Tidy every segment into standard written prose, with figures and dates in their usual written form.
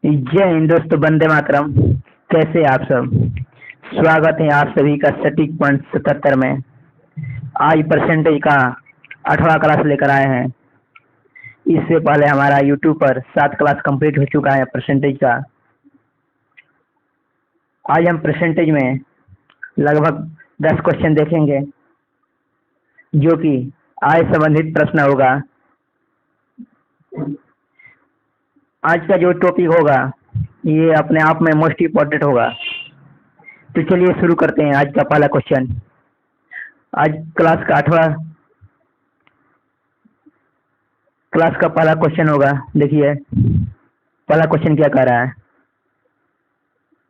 जय हिंद दोस्तों, वंदे मातरम। कैसे हैं आप सब? स्वागत है आप सभी का सटीक पॉइंट 77 में। आज परसेंटेज का 8वां क्लास लेकर आए हैं। इससे पहले हमारा यूट्यूब पर 7 क्लास कंप्लीट हो चुका है परसेंटेज का। आज हम परसेंटेज में लगभग 10 क्वेश्चन देखेंगे, जो कि आय संबंधित प्रश्न होगा। आज का जो टॉपिक होगा ये अपने आप में मोस्ट इम्पोर्टेंट होगा। तो चलिए शुरू करते हैं आज का पहला क्वेश्चन। आज क्लास का 8वां क्लास का पहला क्वेश्चन होगा। देखिए पहला क्वेश्चन क्या कह रहा है।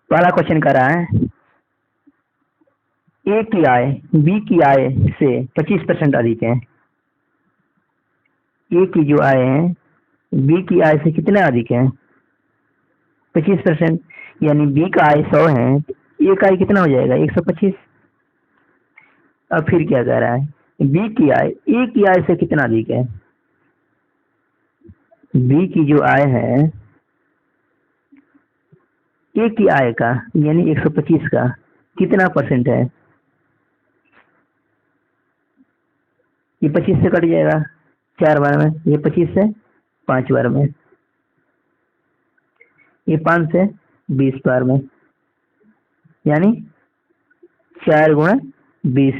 पहला क्वेश्चन कह रहा है ए की आय बी की आय से 25% अधिक है। ए की जो आय है बी की आय से कितना अधिक है? 25%। यानी बी का आय 100 है, ए का आय कितना हो जाएगा? 125। अब फिर क्या कह रहा है, बी की आय ए की आय से कितना अधिक है? बी की जो आय है ए की आय का यानी 125 का कितना परसेंट है? ये 25 से कट जाएगा 4 बार में, ये 25 से 5 बार में, ये 5 से 20 बार में, यानी 4 गुणा 20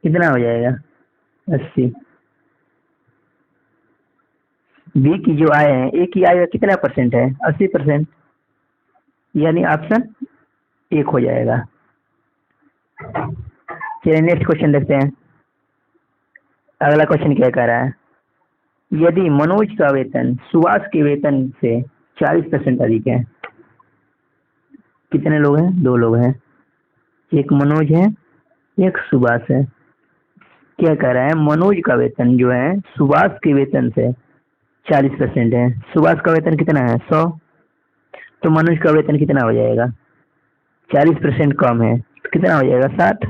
कितना हो जाएगा? 80। बी की जो आय है ए की आय का कितना परसेंट है? 80%, यानी ऑप्शन 1 हो जाएगा। चलिए नेक्स्ट क्वेश्चन देखते हैं। अगला क्वेश्चन क्या कह रहा है, यदि मनोज का वेतन सुभाष के वेतन से 40% अधिक है। कितने लोग हैं? 2 लोग हैं, एक मनोज है एक सुभाष है। क्या कह रहा है, मनोज का वेतन जो है सुभाष के वेतन से 40% है। सुभाष का वेतन कितना है? 100। तो मनोज का वेतन कितना हो जाएगा? 40% कम है तो कितना हो जाएगा? 60।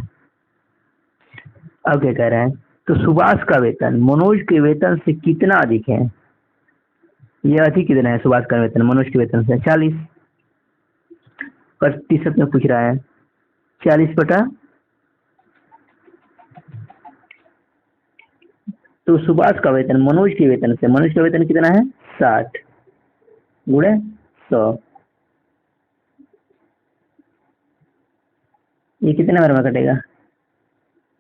अब क्या कह रहा है, तो सुभाष का वेतन मनोज के वेतन से कितना अधिक है? यह अधिक कितना है? सुभाष का वेतन मनोज के वेतन से 40 प्रतिशत में पूछ रहा है। 40 बटा, तो सुभाष का वेतन मनोज के वेतन से, मनोज का वेतन कितना है? 60 गुणे 100। ये कितने बार में कटेगा?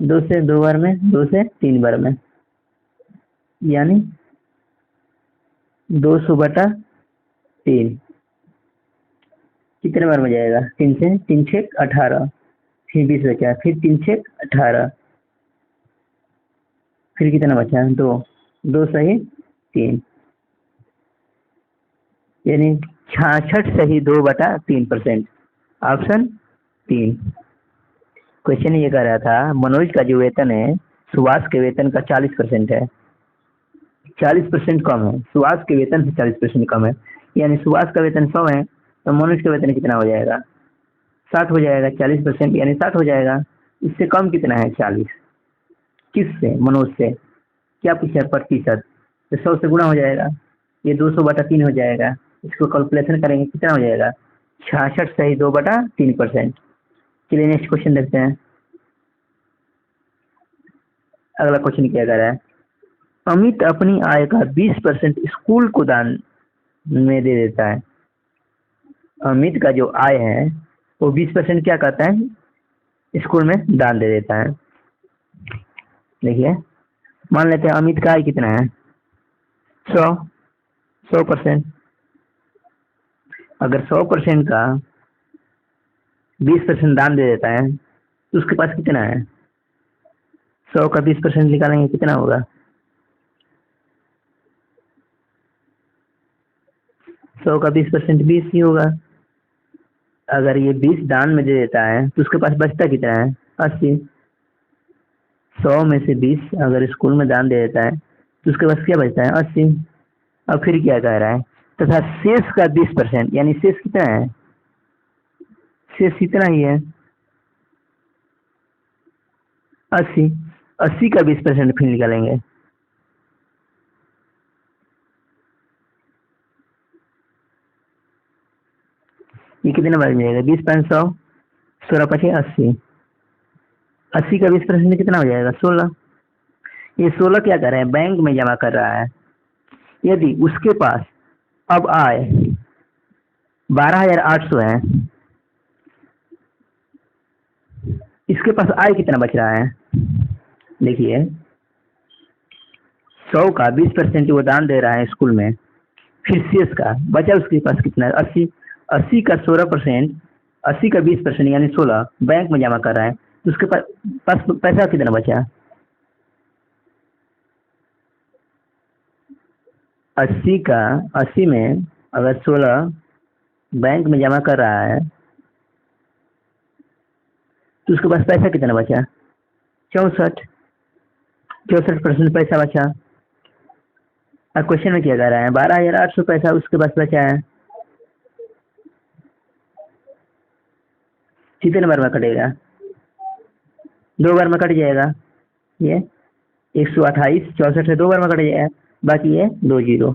2 से 2 बार में, 2 से 3 बार में, यानी 200 बटा 3 कितने बार में जाएगा? 3 से 3 छेक 18, फिर 20 बचा, फिर 3 छेक 18, फिर कितना बचा? 2, 2 सही 3, यानी 66 सही 2 बटा 3%, ऑप्शन 3। क्वेश्चन ये कह रहा था मनोज का जो वेतन है सुभाष के वेतन का 40% है, 40% कम है, सुभाष के वेतन से 40% कम है। यानी सुभाष का वेतन 100 है तो मनोज का वेतन कितना हो जाएगा? 60 हो जाएगा। 40% यानी 60 हो जाएगा। इससे कम कितना है? 40। किससे? मनोज से। क्या पूछा? प्रतिशत। तो 100 से गुणा हो जाएगा, ये 200 बटा 3 हो जाएगा। इसको कैलकुलेशन करेंगे कितना हो जाएगा? 66 सही 2 बटा 3%। चलिए नेक्स्ट क्वेश्चन देखते हैं। अगला क्वेश्चन क्या कह रहा है, अमित अपनी आय का 20% स्कूल को दान में दे देता है। अमित का जो आय है वो 20% क्या करता है? स्कूल में दान दे देता है। देखिए मान लेते हैं अमित का आय कितना है? 100%। अगर 100% का 20% दान दे देता है तो उसके पास कितना है? 100 का 20% निकालेंगे कितना होगा? 100 का 20% 20 ही होगा। अगर ये 20 दान में दे देता है तो उसके पास बचता कितना है? 80। 100 में से 20 अगर स्कूल में दान दे देता है तो उसके पास क्या बचता है? 80। अब फिर क्या कह रहा है, तथा शेष का 20%, यानी शेष कितना है? शेष इतना ही है 80। 80 का 20% फिर निकालेंगे ये कितने बार में जाएगा? 20 5 100, 16 5 80, 80 का 20% कितना हो जाएगा? 16। ये 16 क्या कर रहे हैं? बैंक में जमा कर रहा है। यदि उसके पास अब आय 12,800 है, इसके पास आय कितना बच रहा है? देखिए 100 का 20% वो दान दे रहा है स्कूल में, फिर शेष का बचा उसके पास कितना है? 80। 80 का 16%, 80 का 20% यानी 16 बैंक में जमा कर रहा है, तो उसके पास पैसा कितना बचा? 80 का 80 में अगर 16 बैंक में जमा कर रहा है तो उसके पास पैसा कितना बचा? 64। 64% पैसा बचा। अब क्वेश्चन में क्या कह रहा है? 12,800 पैसा उसके पास बचा है। कितने बार में कटेगा? 2 बार में कट जाएगा। ये 128 64 से 2 बार में कट जाएगा, बाकी ये 2 जीरो।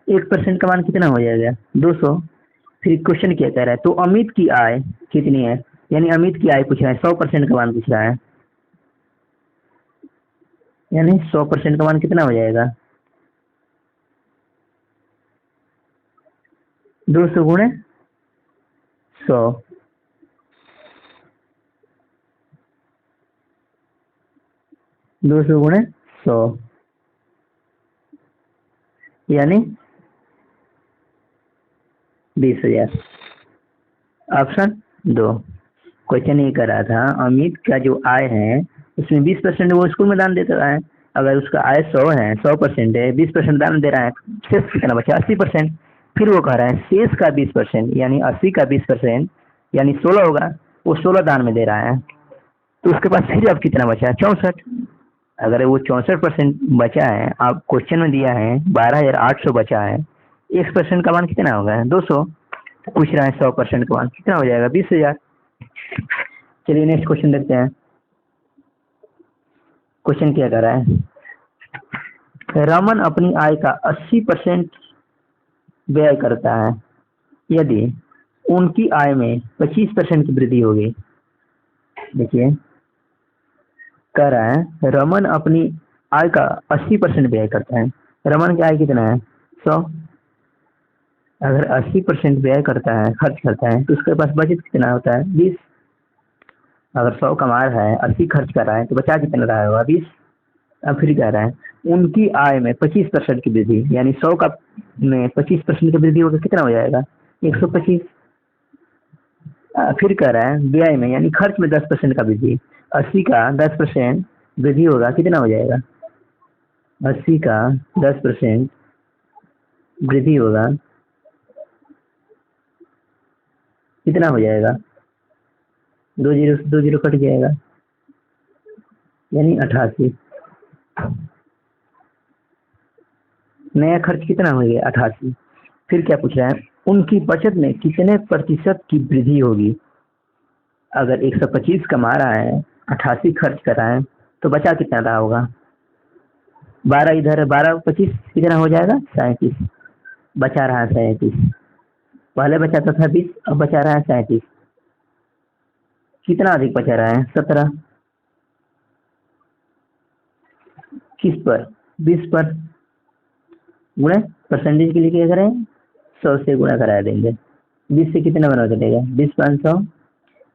1% का मान कितना हो जाएगा? 200। फिर क्वेश्चन क्या कह रहा है? तो अमित की आय कितनी है? यानी अमित की आय पूछ रहा है, 100% का मान पूछ रहा है, यानी 100% का मान कितना हो जाएगा? 200 गुणे 100, 200 गुणे 100 यानी 20,000। ऑप्शन 2। क्वेश्चन ये कर रहा था अमित का जो आय है उसमें 20% वो स्कूल में दान देता है। अगर उसका आय 100 है, 100% है, 20% दान दे रहा है, शेष कितना बचा? 80%। फिर वो कह रहा है शेष का 20% यानी 80 का 20% यानी 16 होगा, वो 16 दान में दे रहा है, तो उसके पास फिर अब कितना बचा? 64। अगर वो 64% बचा है, आप क्वेश्चन में दिया है 12,800 बचा है, 1% का मान कितना होगा? 200। पूछ रहा है 100% का मान कितना हो जाएगा? 20,000। चलिए नेक्स्ट क्वेश्चन देखते हैं। क्वेश्चन क्या कर रहा है? रमन अपनी आय का 80% व्यय करता है, यदि उनकी आय में 25% की वृद्धि होगी। देखिए कह रहा है रमन अपनी आय का 80% व्यय करता है। रमन की आय कितना है? 100। अगर 80% व्यय करता है, खर्च करता है, तो उसके पास बचत कितना होता है? 20। अगर 100 कमा रहा है, 80 खर्च कर रहा है, तो बचा कितना रहा होगा? 20। अब फिर कह रहा है उनकी आय में 25% की वृद्धि, यानी 100 का में 25% की वृद्धि होगा, कितना हो जाएगा? 125। फिर कह रहा है व्यय में यानी खर्च में 10% का वृद्धि, 80 का 10% वृद्धि होगा, कितना हो जाएगा? 80 का 10% वृद्धि होगा, कितना हो जाएगा? 2 जीरो से 2 जीरो कट जाएगा, यानी 88। नया खर्च कितना हो गया? 88। फिर क्या पूछ रहा है? उनकी बचत में कितने प्रतिशत की वृद्धि होगी? अगर 125 कमा रहा है, 88 खर्च कर रहा है, तो बचा कितना रहा होगा? 12 इधर है, 12 25 कितना हो जाएगा? 37। बचा रहा है 37। पहले बचाता था 20, अब बचा रहा है 37। कितना अधिक बचा रहा है? 17। किस पर? 20 पर। गुणे परसेंटेज के लिए क्या करें? 100 से गुणा करा देंगे। 20 से कितना बना चलेगा? 20 500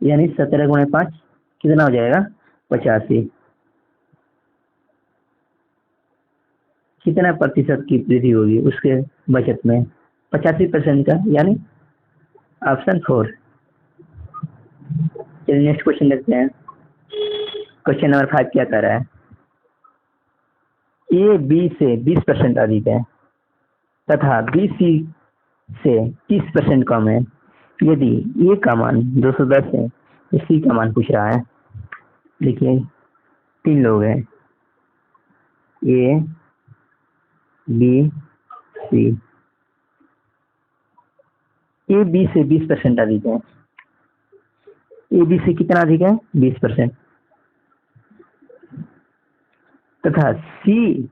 यानी 17 गुणे 5 कितना हो जाएगा? 85। कितना प्रतिशत की वृद्धि होगी उसके बचत में? 85% का, यानी ऑप्शन 4। चलिए नेक्स्ट क्वेश्चन देखते हैं। क्वेश्चन नंबर 5 क्या कर रहा है? ए बी से 20% अधिक है तथा बी सी से 30% कम है। यदि ए का मान 210 है तो सी का मान पूछ रहा है। देखिए 3 लोग हैं, A B C. A B से 20% अधिक है। ए बी से कितना अधिक है? 20%। तथा सी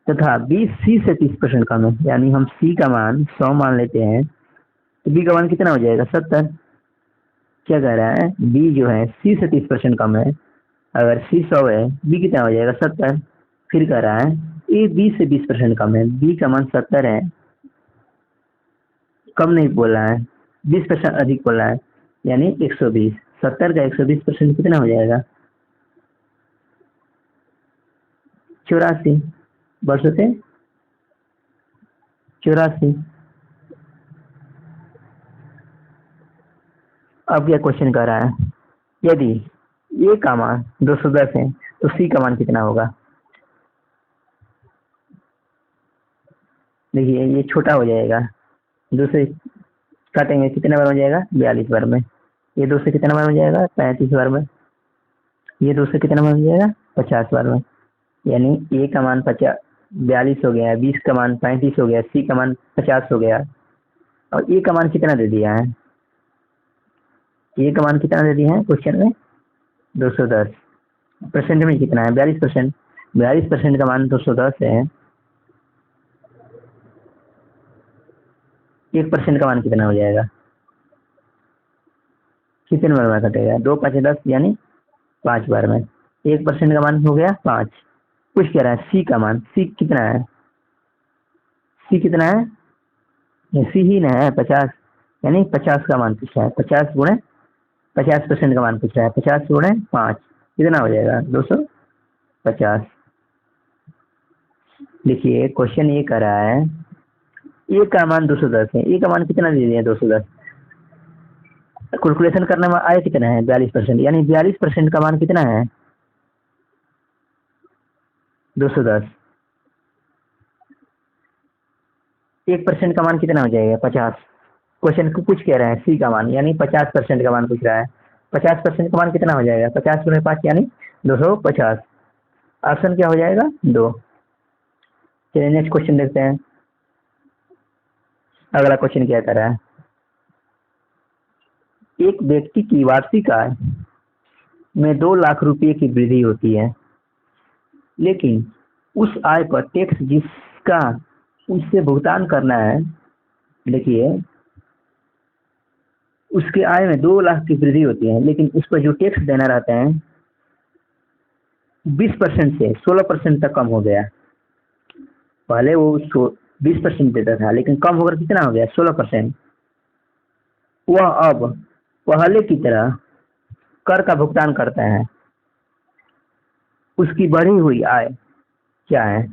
तथा बी सी से 30% कम है, यानी हम सी का मान 100 मान लेते हैं तो बी का मान कितना हो जाएगा 70। क्या कह रहा है, बी जो है सी से 30% कम है। अगर सी 100 है, बी कितना हो जाएगा 70। फिर कह रहा है ए बी से 20% कम है, बी का मान 70 है, कम नहीं बोल रहा है, 20% अधिक बोल रहा है, यानी 120। 70 का 120% कितना हो जाएगा 84 वर्षों से 84। अब क्या क्वेश्चन कर रहा है, यदि ए का मान 210 है तो सी का मान कितना होगा। देखिए ये छोटा हो जाएगा, दूसरे काटेंगे कितने बार हो जाएगा 42 बार में, ये 2 से कितना बार हो जाएगा 35 बार में, ये 2 से कितना बार हो जाएगा 50 बार में। यानी ए का मान 42 हो गया, 20 का मान 35 हो गया, सी का मान 50 हो गया। और ए का मान कितना दे दिया है, ए का मान कितना दे दिया है क्वेश्चन में 210। परसेंट में कितना है 42%। 42% का मान 210 है। 1% का मान कितना हो जाएगा, कितने बार में कटेगा 2 5 10 यानी 5 बार में। 1% का मान हो गया 5। कुछ कह रहा है सी का मान, सी कितना है, सी कितना है, ये सी ही ना है 50, यानी 50 का मान पूछ रहा है। 50 गुणे 50% का मान पूछ रहा है, 50 गुणे 5 कितना हो जाएगा 250। देखिए क्वेश्चन ये कर रहा है ए का मान 210 है, ए का मान कितना दे दिया 210, कैलकुलेशन करने में आया कितना है 42%, यानी 42% का मान कितना है 210। 1% का मान कितना हो जाएगा 50। क्वेश्चन को कुछ कह रहा है सी का मान, यानी 50% का मान पूछ रहा है। 50% का मान कितना हो जाएगा 50 गुणे 5 यानी 250। ऑप्शन क्या हो जाएगा 2। चलिए नेक्स्ट क्वेश्चन देखते हैं। अगला क्वेश्चन क्या कर रहा है, एक व्यक्ति की वार्षिक आय में 2 लाख रुपए की वृद्धि होती है, लेकिन उस आय पर टैक्स जिसका उससे भुगतान करना है, देखिए उसके आय में 2 लाख की वृद्धि होती है, लेकिन उस पर जो टैक्स देना रहता है 20% से 16% तक कम हो गया। पहले वो उसको 20% देता था, लेकिन कम होकर कितना हो गया 16%। वह अब पहले की तरह कर का भुगतान करता है, उसकी बढ़ी हुई आय क्या है,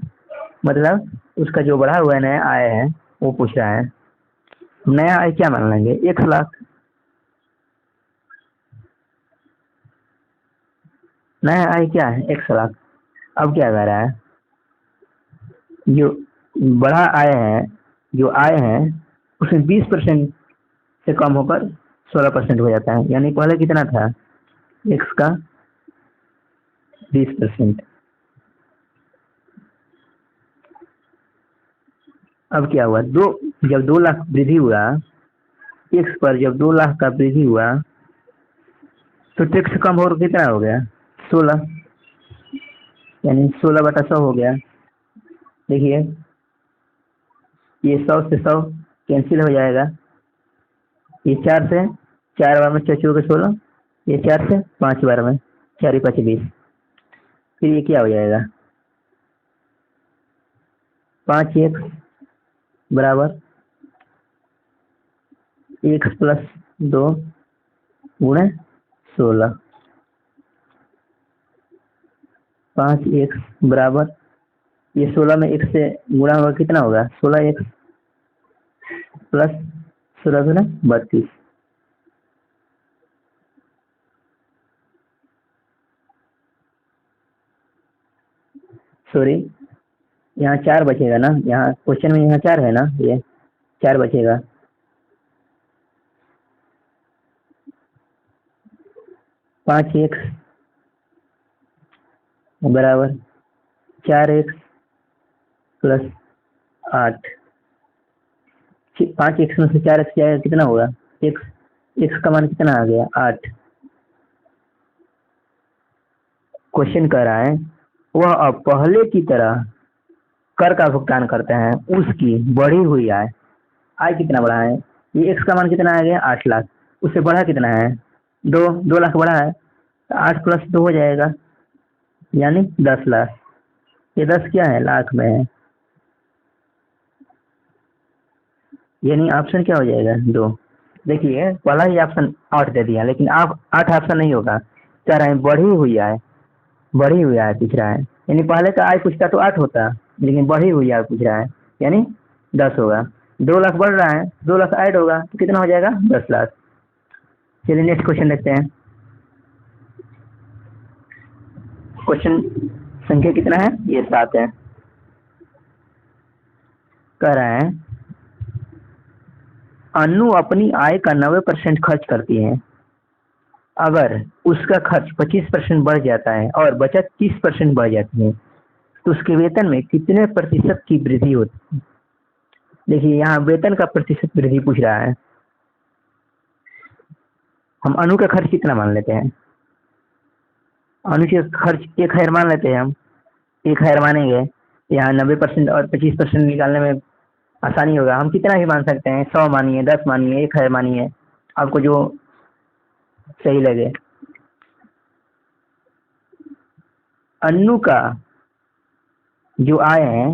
मतलब उसका जो बढ़ा हुआ नया आय है वो पूछ रहा है। नया आय क्या मान लेंगे 1 लाख, नया आय क्या है 1 लाख। अब क्या कर रहा है, जो बढ़ा आय है, जो आय है उसमें 20% से कम होकर 16% हो जाता है, यानी पहले कितना था x का 20%। अब क्या हुआ, जब 2 लाख वृद्धि हुआ x पर, जब 2 लाख का वृद्धि हुआ तो टैक्स कम हो कितना हो गया 16, यानी 16/100 हो गया। देखिए ये 100 से 100 कैंसिल हो जाएगा, ये 4 से 4 बार में 4 चौके 16, ये 4 से 5 बार में 4 5 20। फिर ये क्या हो जाएगा 5x बराबर x प्लस 2 गुणे 16। 5x बराबर, ये 16 में x से गुणा होगा कितना होगा 16x प्लस 16 गुना 32। सॉरी यहाँ 4 बचेगा ना, यहाँ क्वेश्चन में यहाँ 4 है ना, ये 4 बचेगा। 5x बराबर 4x प्लस 8। 5x में से 4x जाएगा कितना होगा x का मान कितना आ गया 8। क्वेश्चन कर रहा है वह अब पहले की तरह कर का भुगतान करते हैं, उसकी बढ़ी हुई आय, आय कितना बढ़ा है ये x का मान कितना आ गया 8 लाख, उससे बढ़ा कितना है 2 लाख बढ़ा है, तो 8 + 2 हो जाएगा यानी 10 लाख। ये 10 क्या है लाख में है, यानी ऑप्शन क्या हो जाएगा 2। देखिए पहला ही ऑप्शन 8 दे दिया, लेकिन आप 8 ऑप्शन नहीं होगा, कह रहे हैं बढ़ी हुई आय, बढ़ी हुई आय पूछ रहा है, यानी पहले का आय पूछता तो 8 होता, लेकिन बढ़ी हुई आय पूछ रहा है यानी 10 होगा। 2 लाख बढ़ रहा है, 2 लाख ऐड होगा तो कितना हो जाएगा 10 लाख। चलिए नेक्स्ट क्वेश्चन देखते हैं। क्वेश्चन संख्या कितना है, ये 7 है। कह रहा है अनु अपनी आय का 90% खर्च करती है, अगर उसका खर्च 25% बढ़ जाता है और बचत 30% बढ़ जाती है तो उसके वेतन में कितने प्रतिशत की वृद्धि होती है। देखिए यहाँ वेतन का प्रतिशत वृद्धि पूछ रहा है। हम अनु का खर्च कितना मान लेते हैं, अनु के खर्च 1,000 मान लेते हैं, हम 1,000 मानेंगे, यहाँ 90% और 25% निकालने में आसानी होगा। हम कितना भी मान सकते हैं, 100 मानिए, 10 मानिए, 1,000 मानिए, आपको जो सही लगे। अनु का जो आय है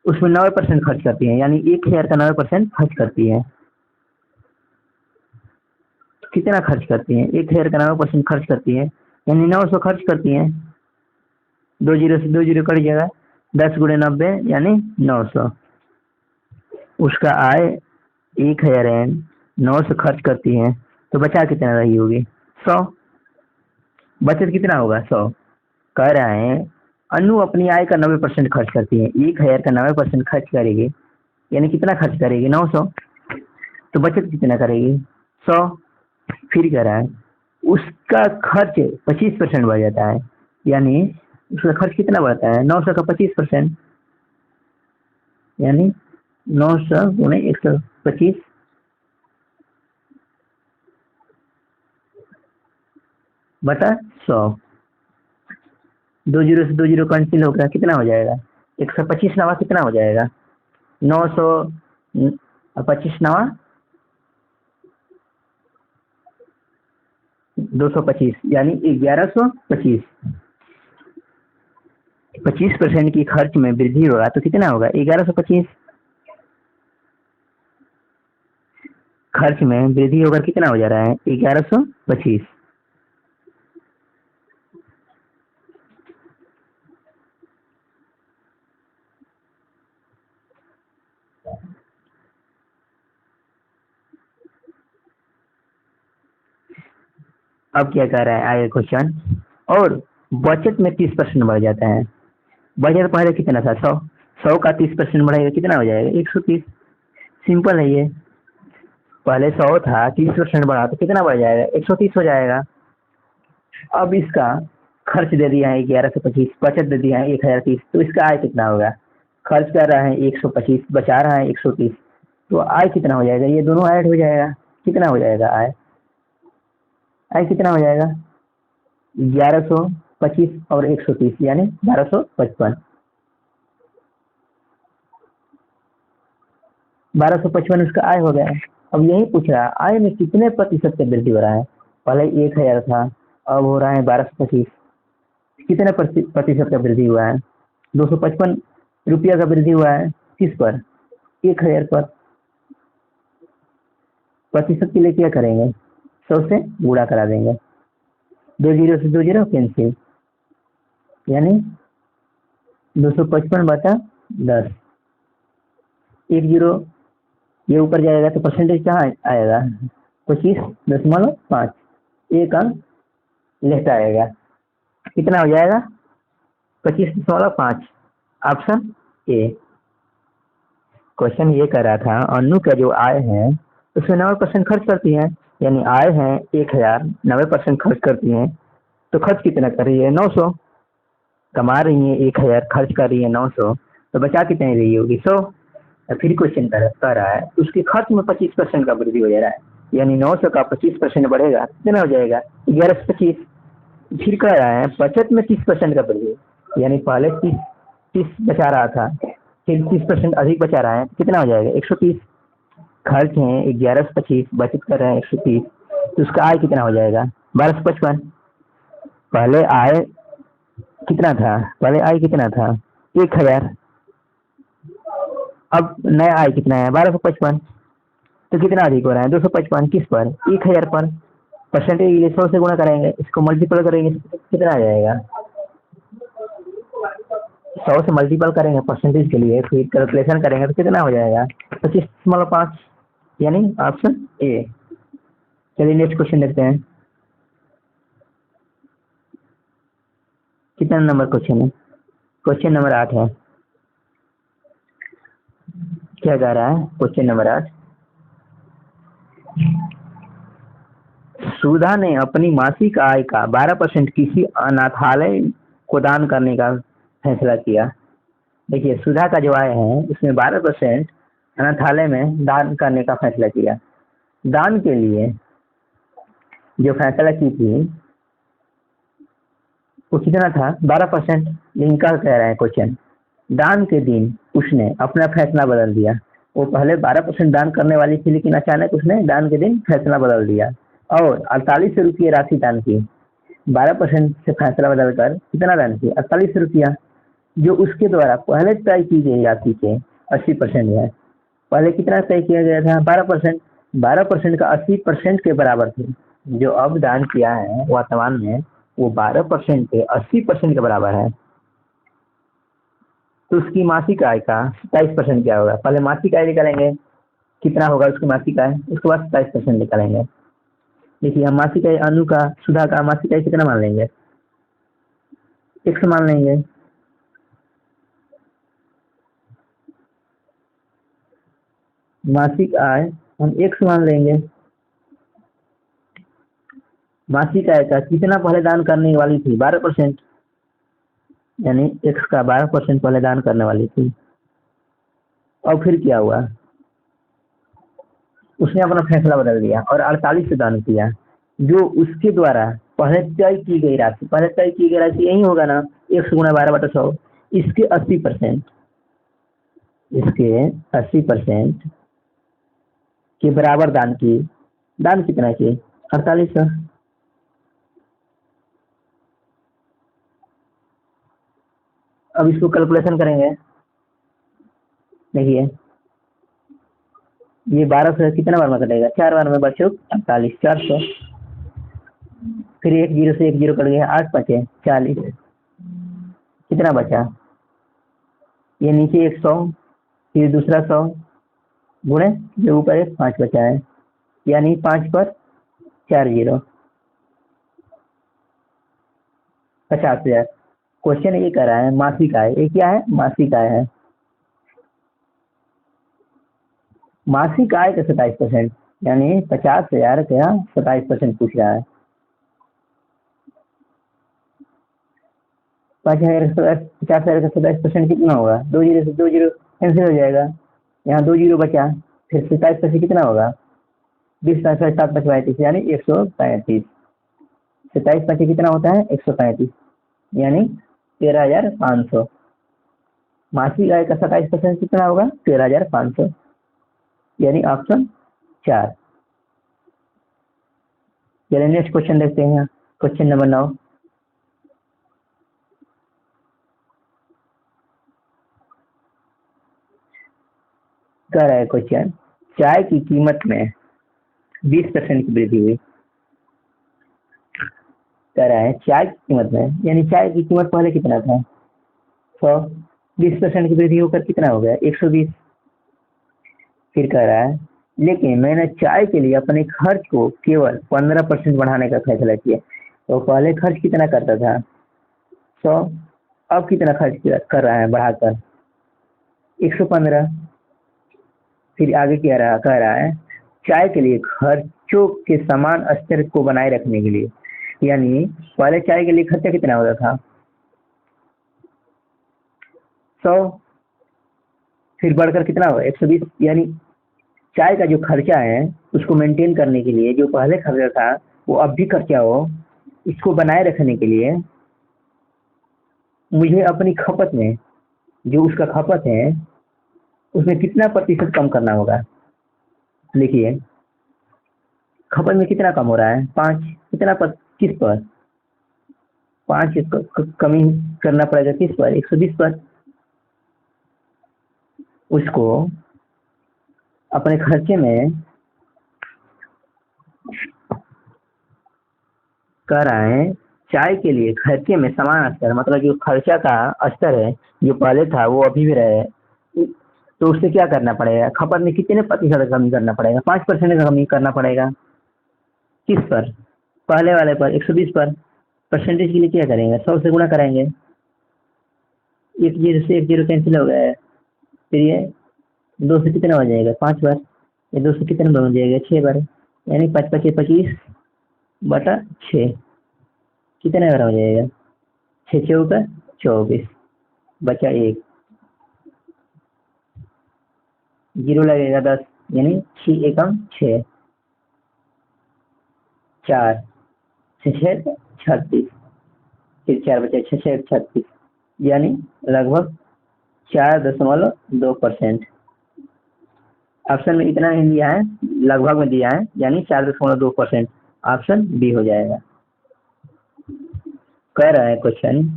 उसमें 90% खर्च करती है, यानी 1,000 का 90% खर्च करती है। कितना खर्च करती है, 1,000 का 90% खर्च करती है, यानी 900 खर्च करती है। 2 जीरो से 2 जीरो कट जाएगा, 10 × 90 यानी 900। उसका आय 1,000 है, 900 खर्च करती है, तो बचा कितना रही होगी 100। बचत कितना होगा 100। कह रहा है अनु अपनी आय का 90% खर्च करती है, 1,000 का 90% खर्च करेगी, यानी कितना खर्च करेगी 900, तो बचत कितना करेगी 100। फिर कह रहा है उसका खर्च 25% बढ़ जाता है, यानी उसका खर्च कितना बढ़ता है 900 का 25%, यानी 900 × 125 बटा 100। 2 जीरो से 2 जीरो कैंसिल होगा, कितना हो जाएगा 125 नवा कितना हो जाएगा 900 25 नवा 225, यानी 1125। 25% की खर्च में वृद्धि होगा तो कितना होगा 1125। खर्च में वृद्धि होकर कितना हो जा रहा है 1125। अब क्या कह रहा है आगे क्वेश्चन, और बचत में 30% बढ़ जाता है। बजट पहले कितना था 100, 100 का 30% बढ़ेगा कितना हो जाएगा 130। सिंपल है ये, पहले 100 था 30% बढ़ा तो कितना बढ़ जाएगा 130 हो जाएगा। अब इसका खर्च दे दिया है 1125, बचत दे दिया है 1,030, तो इसका आय कितना होगा, खर्च कर रहा है 125, बचा रहा है 130, तो आय कितना हो जाएगा, ये दोनों ऐड हो जाएगा, कितना हो जाएगा आय, आय कितना हो जाएगा 1125 और 130 यानी 1255। 1255 उसका आय हो गया। अब यही पूछ रहा है आय में कितने प्रतिशत का वृद्धि हो रहा है, पहले 1,000 था, अब हो रहा है 1225, कितने प्रतिशत का वृद्धि हुआ है 255 रुपया का वृद्धि हुआ है, किस पर 1,000 पर। प्रतिशत के लिए क्या करेंगे 100 से गुणा करा देंगे, 2 जीरो से 2 जीरो कैंसिल, यानी 255 बटा 10। 1 जीरो ये ऊपर जाएगा तो परसेंटेज कहाँ आएगा 25.5, एक अंक लेफ्ट आएगा, कितना हो जाएगा 25.5, ऑप्शन ए। क्वेश्चन ये कर रहा था अनु का जो आय है उसमें 90% खर्च करती है, यानी आय है 1,000, 90% खर्च करती है, तो खर्च कितना कर रही है 900, कमा रही है 1,000, खर्च कर रही है 900, तो बचा कितनी रही होगी 100। फिर क्वेश्चन कर रहा है उसके खर्च में 25% का वृद्धि हो जा रहा है, यानी 900 का 25% बढ़ेगा कितना हो जाएगा 1125। फिर कह रहा है बचत में 30% का वृद्धि, यानी पहले 30 बचा रहा था, फिर 30% अधिक बचा रहा है, कितना हो जाएगा 130। खर्च है 1125, बचत कर रहे हैं 130, तो उसका आय कितना हो जाएगा? 1255। पहले आय कितना था? पहले आय कितना था? 1000। अब नया आय कितना है? 1255। तो कितना अधिक हो रहा है? 255। किस पर? 1000 पर। परसेंटेज ये 100 से गुणा करेंगे, इसको मल्टीपल करेंगे तो कितना आ जाएगा? 100 से मल्टीपल करेंगे परसेंटेज के लिए, फिर कैलकुलेशन करेंगे तो कितना हो जाएगा? 25.5, यानी ऑप्शन ए। चलिए नेक्स्ट क्वेश्चन देखते हैं। कितना नंबर क्वेश्चन है? क्वेश्चन नंबर 8 है। क्या कह रहा है क्वेश्चन नंबर 8? सुधा ने अपनी मासिक आय का 12% किसी अनाथालय को दान करने का फैसला किया। देखिए सुधा का जो आय है उसमें 12% अनाथालय में दान करने का फैसला किया। दान के लिए जो फैसला की थी वो कितना था? 12%। लेकिन क्या कह रहा है क्वेश्चन? दान के दिन उसने अपना फैसला बदल दिया। वो पहले 12% दान करने वाली थी, लेकिन अचानक उसने दान के दिन फैसला बदल दिया और 48 रुपये राशि दान की। 12% से फैसला बदलकर कितना दान किया? 48 रुपया, जो उसके द्वारा पहले तय की गई राशि के 80% है। पहले कितना तय किया गया था? 12%। 12% का 80% के बराबर थी। जो अब दान किया है वर्तमान में वो 12% के 80% के बराबर है। तो उसकी मासिक आय का 27% क्या होगा? पहले मासिक आय निकालेंगे, कितना होगा उसकी मासिक आय, उसके बाद 27% निकालेंगे। देखिए हम मासिक आय अनु का, सुधा का मासिक आय कितना मान लेंगे? 100 मान लेंगे। मासिक आय हम 100 मान लेंगे। मासिक आय का कितना पहले दान करने वाली थी? 12%, यानी x का 12% पहले दान करने वाली थी। और फिर क्या हुआ? उसने अपना फैसला बदल दिया और 48 से दान किया। जो उसके द्वारा पहले तय की गई राशि, पहले तय की गई राशि यही होगा ना, 100 गुणा 12/100, इसके 80%, इसके 80% के बराबर दान की। दान कितना की? 4800। अब इसको कैलकुलेशन करेंगे। देखिए ये 1200 कितना बार में कटेगा? 4 बार में, बच्चों 48, 400। फिर एक जीरो से एक जीरो कट गया, 8 बचे 40। कितना बचा? ये नीचे 100, फिर दूसरा 100 गुणे जो ऊपर एक 5 बचा है, यानी 5 पर 4 जीरो, 50,000। क्वेश्चन ये कह रहा है मासिक आय, ये क्या है? मासिक आय है। मासिक आय का 27%, यानी 50,000 का 27% पूछ रहा है। 5,000 50,000 का 27% कितना होगा? 2 जीरो से 2 जीरो कैंसिल हो जाएगा, यहाँ 2 जीरो बचा, फिर 27% कितना होगा? 20/7/35, यानी 135। 27 कितना होता है? 135, यानी 13,500। मासिक आय का 27% कितना होगा? 13,500, यानी ऑप्शन 4। चलिए नेक्स्ट क्वेश्चन देखते हैं। Question number 9। कह रहा है क्वेश्चन, चाय की कीमत में 20% की वृद्धि हुई। कह रहा है चाय की कीमत में, यानी चाय की कीमत पहले कितना था? 100, 20% की वृद्धि होकर कितना हो गया? 120। फिर कह रहा है लेकिन मैंने चाय के लिए अपने खर्च को केवल 15% बढ़ाने का फैसला किया। तो पहले खर्च कितना करता था? 100। अब कितना खर्च कर रहा है बढ़ाकर? 115। फिर आगे क्या रहा? कह रहा है चाय के लिए खर्चों के समान स्तर को बनाए रखने के लिए, यानी पहले चाय के लिए खर्चा कितना होता था? 100, फिर बढ़कर कितना होगा? 120। यानी चाय का जो खर्चा है उसको मेंटेन करने के लिए जो पहले खर्चा था वो अब भी खर्चा हो, इसको बनाए रखने के लिए मुझे अपनी खपत में, जो उसका खपत है उसमें कितना प्रतिशत कम करना होगा? लिखिए, खपत में कितना कम हो रहा है? 5। कितना पर? किस पर? 5 कमी करना पड़ेगा किस पर? 120 पर। उसको अपने खर्चे में कर रहे हैं, चाय के लिए खर्चे में समान स्तर, मतलब जो खर्चा का स्तर है जो पहले था वो अभी भी रहे, तो उससे क्या करना पड़ेगा? खपत में कितने प्रतिशत का कमी करना पड़ेगा? 5% का कमी करना पड़ेगा। किस पर? पहले वाले पर, 120 पर। परसेंटेज के लिए क्या करेंगे? 100 से गुणा कराएंगे। एक जीरो से एक जीरो कैंसिल हो गया है, फिर ये 2 से कितना हो जाएगा? 5 बार। ये 2 से कितने बार हो जाएगा? 6 बार। यानी 5 5 25 बटा 6 कितने बार हो जाएगा? 6 चौका 24 बचा 1, जीरो लगेगा 10, यानी 6 एकम 6, 4 6 36, फिर 4 बचा 6 36, यानी लगभग 4.2%। ऑप्शन में इतना ही दिया है, लगभग में दिया है, यानी 4.2%। ऑप्शन बी हो जाएगा। कह रहा है क्वेश्चन,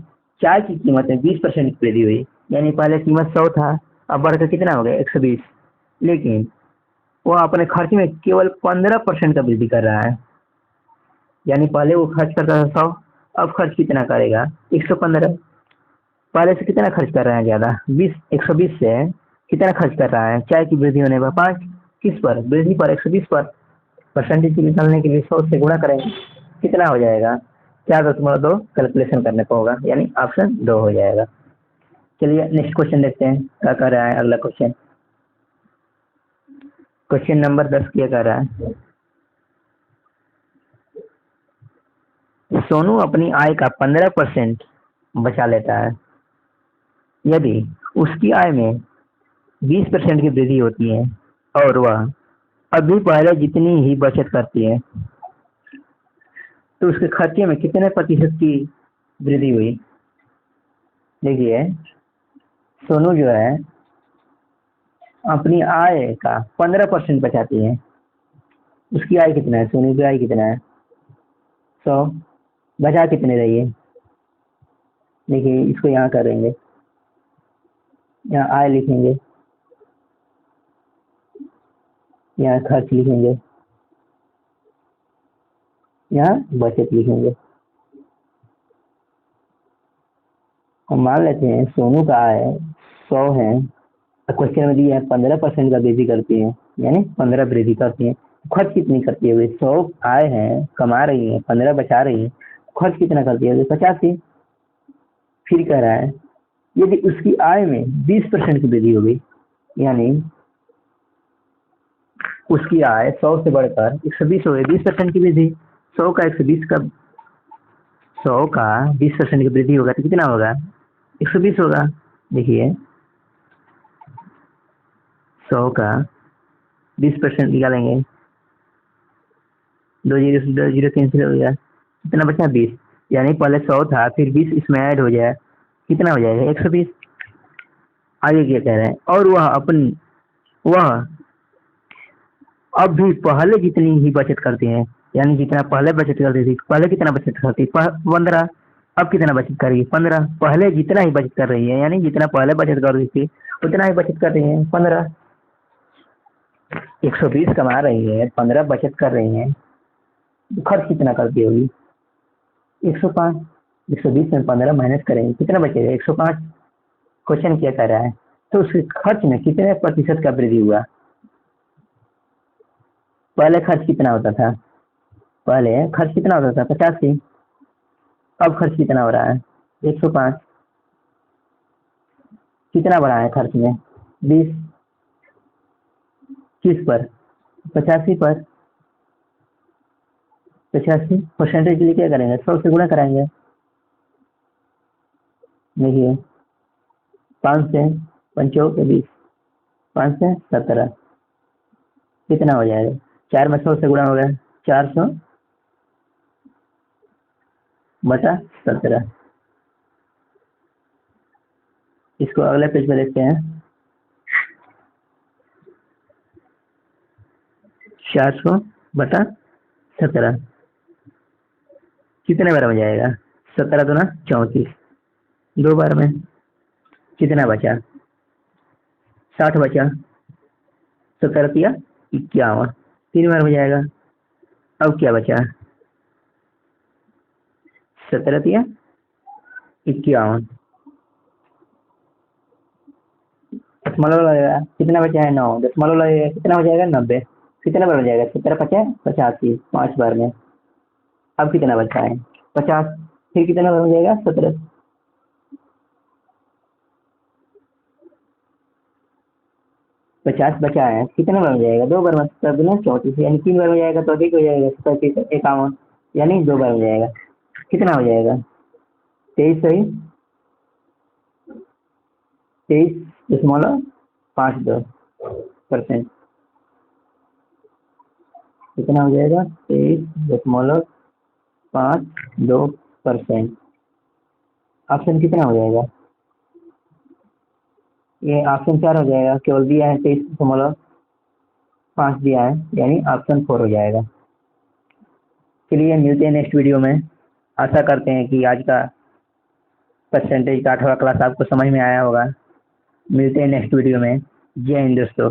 चाय की कीमत में 20% की वृद्धि हुई, यानी पहले कीमत 100 था, अब बढ़कर कितना हो गया? 120। लेकिन वह अपने खर्च में केवल 15% का वृद्धि कर रहा है, यानी पहले वो खर्च करता था 100, अब खर्च कितना करेगा? 115। पहले से कितना खर्च कर रहे हैं ज़्यादा? 20, 120 से कितना खर्च कर रहा है? चाय की वृद्धि होने पर 5। किस पर? वृद्धि पर, 120 पर। परसेंटेज निकालने के लिए 100 से गुणा करेंगे, कितना हो जाएगा? 4.2 कैलकुलेशन करने को होगा, यानी ऑप्शन 2 हो जाएगा। चलिए नेक्स्ट क्वेश्चन देखते हैं क्या कर रहा है अगला क्वेश्चन। क्वेश्चन नंबर 10 क्या कर रहा है? सोनू अपनी आय का 15% बचा लेता है, यदि उसकी आय में 20% की वृद्धि होती है और वह अभी पहले जितनी ही बचत करती है, तो उसके खर्चे में कितने प्रतिशत की वृद्धि हुई? देखिए, सोनू जो है अपनी आय का 15% बचाती है। उसकी आय कितना है? सोनू की आय कितना है? 100। बचा कितने रही है? देखिए, इसको यहाँ करेंगे, यहाँ आय लिखेंगे, यहाँ खर्च लिखेंगे, यहाँ बचत लिखेंगे। हम मान लेते हैं सोनू का आय 100 है, क्वेश्चन में दिया है 15% का वृद्धि करती है, यानी 15 वृद्धि करती है। खर्च कितनी करती है? वे 100 आय है, कमा रही है, 15 बचा रही है, खर्च कितना करती है? 85। फिर कह रहा है यदि उसकी आय में 20% की वृद्धि होगी, यानी उसकी आय 100 से बढ़कर 120 हो गई, 20% की वृद्धि। 100 का 120 का 100 का 20% की वृद्धि होगा तो कितना होगा? 120 होगा। देखिए, 100 का 20% निकालेंगे, 2 जीरो से 2 जीरो कैंसिल हो गया, कितना बचा? 20। यानी पहले 100 था, फिर 20 इसमें ऐड हो जाए, कितना हो जाएगा? 120। आगे क्या कह रहे हैं? और वह अब भी पहले जितनी ही बचत करती हैं, यानी जितना पहले बचत करती थी, पहले कितना बचत करती? 15। अब कितना बचत करेगी? 15। पहले जितना ही बचत कर रही है, यानी जितना पहले बचत कर रही थी उतना ही बचत कर रही है, 15। 120 कमा रही है, 15 बचत कर रही है, खर्च कितना करती होगी? 105। 120 में 15 माइनस करेंगे, कितना बचेगा? 105। क्वेश्चन क्या कर रहा है? तो उसके खर्च में कितने प्रतिशत का वृद्धि हुआ? पहले खर्च कितना होता था? पहले खर्च कितना होता था? 85। अब खर्च कितना हो रहा है? 105। कितना बढ़ा है खर्च में? 20। किस पर? 85 पर। 85 परसेंटेज के लिए क्या करेंगे? 100 से गुणा कराएंगे। देखिए, 5 से 5 के 20, 5 से 17, कितना हो जाएगा? 4 में 100 से गुणा हो गया, 400 बटा 17। इसको अगले पेज पे देखते हैं। 400/17 कितने बार में जाएगा? 17 दूना 34, 2 बार में। कितना बचा? 60 बचा। 17 तिया 51, 3 बार में जाएगा। अब क्या बचा? 17 तिया 51, दशमलव लगेगा। कितना बचा है? 9। दशमलव लगेगा, कितना हो जाएगा? 90। कितना बार में जाएगा? 17 50 85, 5 बार में। अब कितना बचा है? 50। फिर कितना बार में जाएगा? 17। 50 बचा है, कितने बार में जाएगा? 2 बार में। तब ना 34, यानी 3 बार में जाएगा तो अधिक हो जाएगा। 51, यानी 2 बार में जाएगा। कितना हो जाएगा? 23 सही 23.52%। कितना हो जाएगा? 23.52%। ऑप्शन कितना हो जाएगा? ये ऑप्शन 4 हो जाएगा, केवल दिया है 23.5 दिया है, यानी ऑप्शन 4 हो जाएगा। चलिए मिलते हैं नेक्स्ट वीडियो में। आशा करते हैं कि आज का परसेंटेज का 8वां क्लास आपको समझ में आया होगा। मिलते हैं नेक्स्ट वीडियो में। जय हिंद दोस्तों।